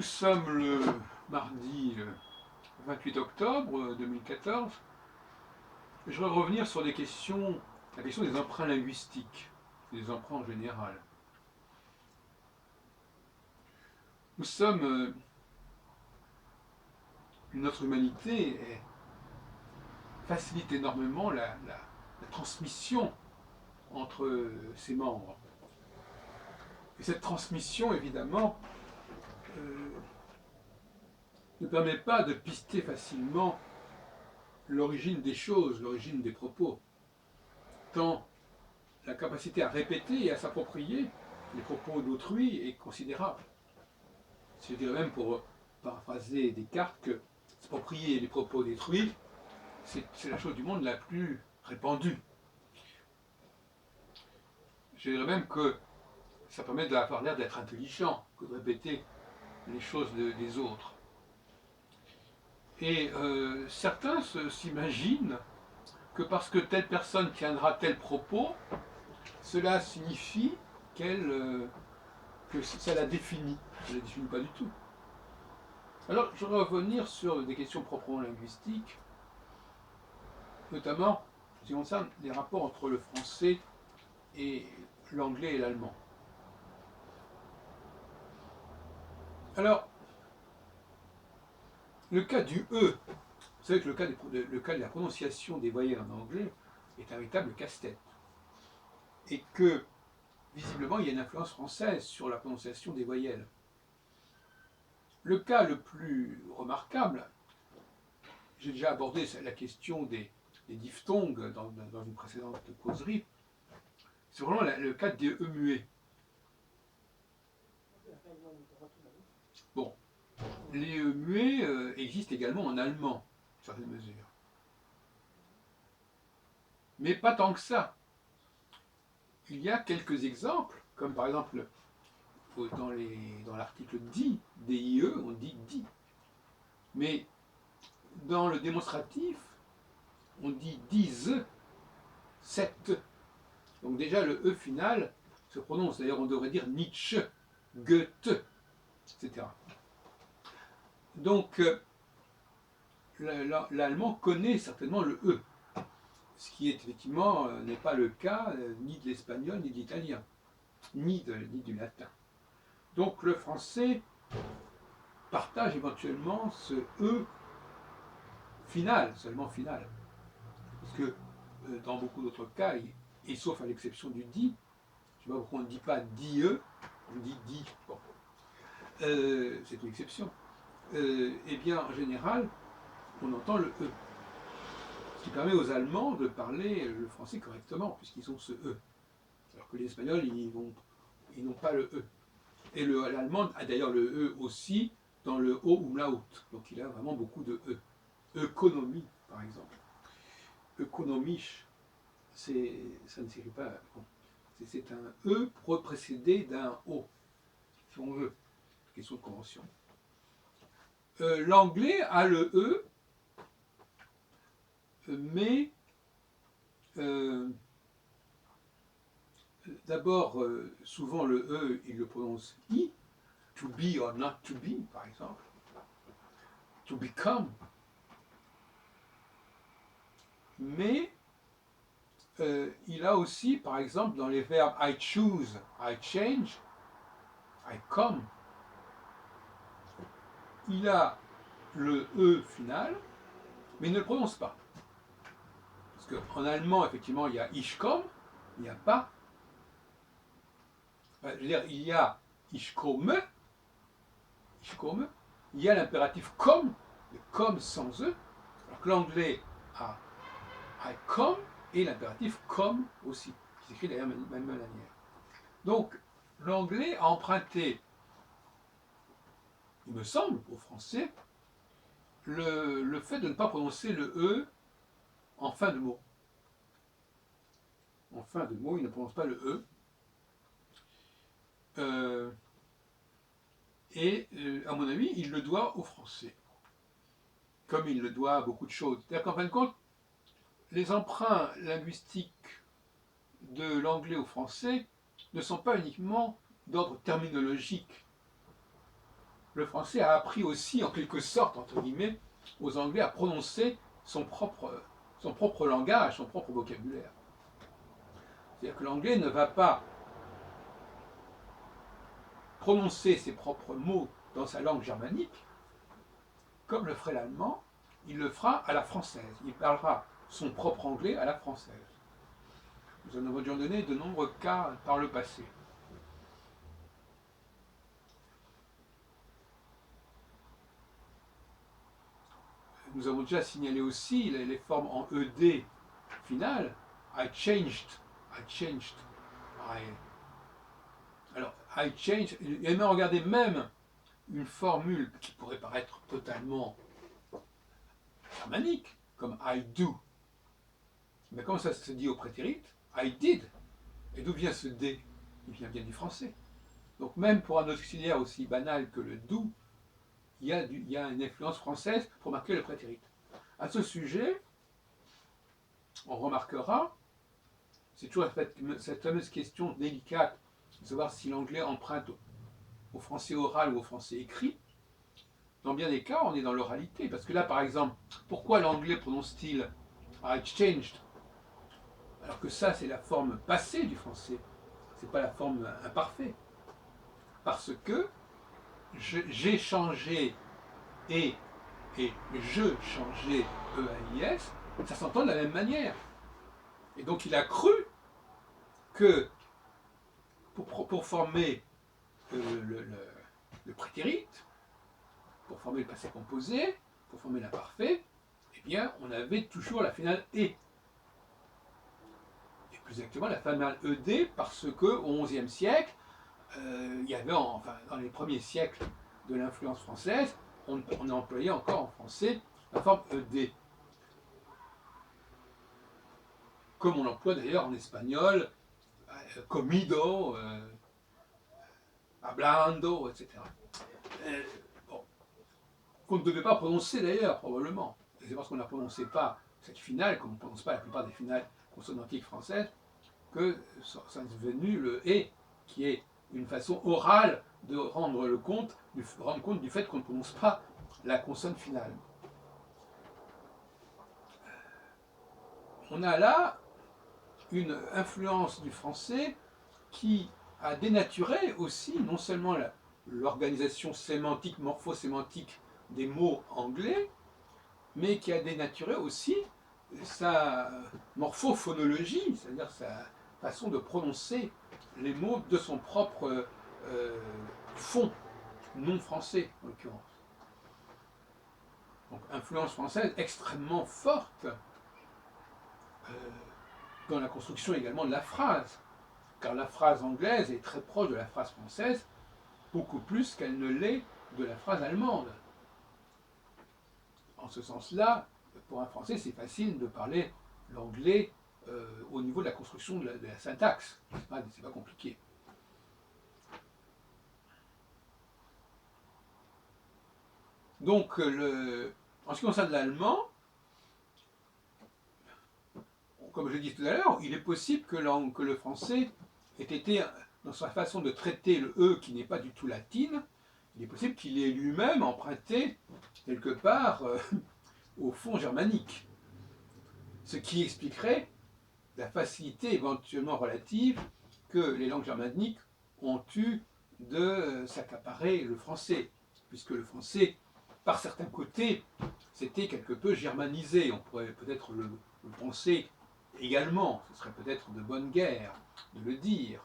Nous sommes le mardi 28 octobre 2014. Je voudrais revenir sur la question des emprunts linguistiques, des emprunts en général. Nous sommes, notre humanité facilite énormément la transmission entre ses membres. Et cette transmission, évidemment, ne permet pas de pister facilement l'origine des choses, l'origine des propos. Tant la capacité à répéter et à s'approprier les propos d'autrui est considérable. Je dirais même, pour paraphraser Descartes, que s'approprier les propos d'autrui, c'est la chose du monde la plus répandue. Je dirais même que ça permet d'avoir l'air d'être intelligent que de répéter les choses des autres. Et certains s'imaginent que parce que telle personne tiendra tel propos, cela signifie que ça la définit. Ça ne la définit pas du tout. Alors, je vais revenir sur des questions proprement linguistiques, notamment en ce qui concerne les rapports entre le français et l'anglais et l'allemand. Alors, le cas du E, vous savez que le cas de la prononciation des voyelles en anglais est un véritable casse-tête. Et que, visiblement, il y a une influence française sur la prononciation des voyelles. Le cas le plus remarquable, j'ai déjà abordé la question des diphtongues dans une précédente causerie, c'est vraiment le cas des E muets. Bon, les E muets existent également en allemand, dans certaines mesures. Mais pas tant que ça. Il y a quelques exemples, comme par exemple dans l'article dit, DIE, on dit dit. Mais dans le démonstratif, on dit dise, cette. Donc déjà le E final se prononce, d'ailleurs on devrait dire Nietzsche, Goethe, etc. Donc l'allemand connaît certainement le E, ce qui est effectivement n'est pas le cas ni de l'espagnol, ni de l'italien, ni du latin. Donc le français partage éventuellement ce E final, seulement final. Parce que dans beaucoup d'autres cas, et sauf à l'exception du dit, je ne sais pas pourquoi on ne dit pas die, on dit dit. Bon. C'est une exception. Eh bien, en général, on entend le E. Ce qui permet aux Allemands de parler le français correctement, puisqu'ils ont ce E. Alors que les Espagnols, ils n'ont pas le E. Et l'Allemand a d'ailleurs le E aussi dans le O umlaut. Donc il a vraiment beaucoup de E. Économie, par exemple. Ökonomisch, ça ne s'écrit pas. Bon. C'est un E précédé d'un O, si on veut. Question de convention. L'anglais a le E, mais d'abord, souvent le E, il le prononce I, to be or not to be, par exemple, to become. Mais il a aussi, par exemple, dans les verbes I choose, I change, I come, il a le E final, mais il ne le prononce pas. Parce qu'en allemand, effectivement, il y a ich komme, il n'y a pas. Enfin, je veux dire, il y a ich komme, il y a l'impératif come, le come sans E, alors que l'anglais a I come et l'impératif come aussi, qui s'écrit d'ailleurs de la même manière. Donc, l'anglais a emprunté, il me semble, au français, le fait de ne pas prononcer le E en fin de mot. En fin de mot, il ne prononce pas le E. À mon avis, il le doit au français, comme il le doit à beaucoup de choses. C'est-à-dire qu'en fin de compte, les emprunts linguistiques de l'anglais au français ne sont pas uniquement d'ordre terminologique. le français a appris aussi, en quelque sorte, entre guillemets, aux Anglais à prononcer son propre langage, son propre vocabulaire. C'est-à-dire que l'anglais ne va pas prononcer ses propres mots dans sa langue germanique, comme le ferait l'allemand, il le fera à la française. Il parlera son propre anglais à la française. Nous en avons déjà donné de nombreux cas par le passé. Nous avons déjà signalé aussi les formes en ED finales. I changed. Alors, I changed. Et même regardez même une formule qui pourrait paraître totalement germanique, comme I do. Mais comment ça se dit au prétérit? I did. Et d'où vient ce D? Il vient bien du français. Donc même pour un auxiliaire aussi banal que le do, il y a une influence française pour marquer le prétérit. À ce sujet, on remarquera, c'est toujours cette fameuse question délicate de savoir si l'anglais emprunte au français oral ou au français écrit. Dans bien des cas, on est dans l'oralité. Parce que là, par exemple, pourquoi l'anglais prononce-t-il I changed? Alors que ça, c'est la forme passée du français. C'est pas la forme imparfaite. Parce que j'ai changé et je changé E-A-I-S, ça s'entend de la même manière. Et donc il a cru que pour former le prétérit, pour former le passé composé, pour former l'imparfait, eh bien on avait toujours la finale E. Et plus exactement la finale ED parce qu'au XIe siècle, il y avait, enfin dans les premiers siècles de l'influence française, on employait encore en français la forme ED. Comme on l'emploie d'ailleurs en espagnol, comido, hablando, etc. Bon, qu'on ne devait pas prononcer d'ailleurs, probablement. Et c'est parce qu'on ne prononçait pas cette finale, comme on ne prononce pas la plupart des finales consonantiques françaises, que ça est devenu le « et », qui est une façon orale de rendre compte du fait qu'on ne prononce pas la consonne finale. On a là une influence du français qui a dénaturé aussi non seulement l'organisation sémantique, morphosémantique des mots anglais, mais qui a dénaturé aussi sa morphophonologie, c'est-à-dire sa façon de prononcer les mots de son propre fond, non français en l'occurrence. Donc influence française extrêmement forte dans la construction également de la phrase, car la phrase anglaise est très proche de la phrase française, beaucoup plus qu'elle ne l'est de la phrase allemande. En ce sens-là, pour un Français, c'est facile de parler l'anglais au niveau de la construction de la syntaxe. C'est pas compliqué. Donc, en ce qui concerne l'allemand, comme je l'ai dit tout à l'heure, il est possible que le français ait été, dans sa façon de traiter le E qui n'est pas du tout latine, il est possible qu'il ait lui-même emprunté quelque part au fond germanique. Ce qui expliquerait la facilité éventuellement relative que les langues germaniques ont eu de s'accaparer le français, puisque le français, par certains côtés, s'était quelque peu germanisé. On pourrait peut-être le penser également, ce serait peut-être de bonne guerre de le dire.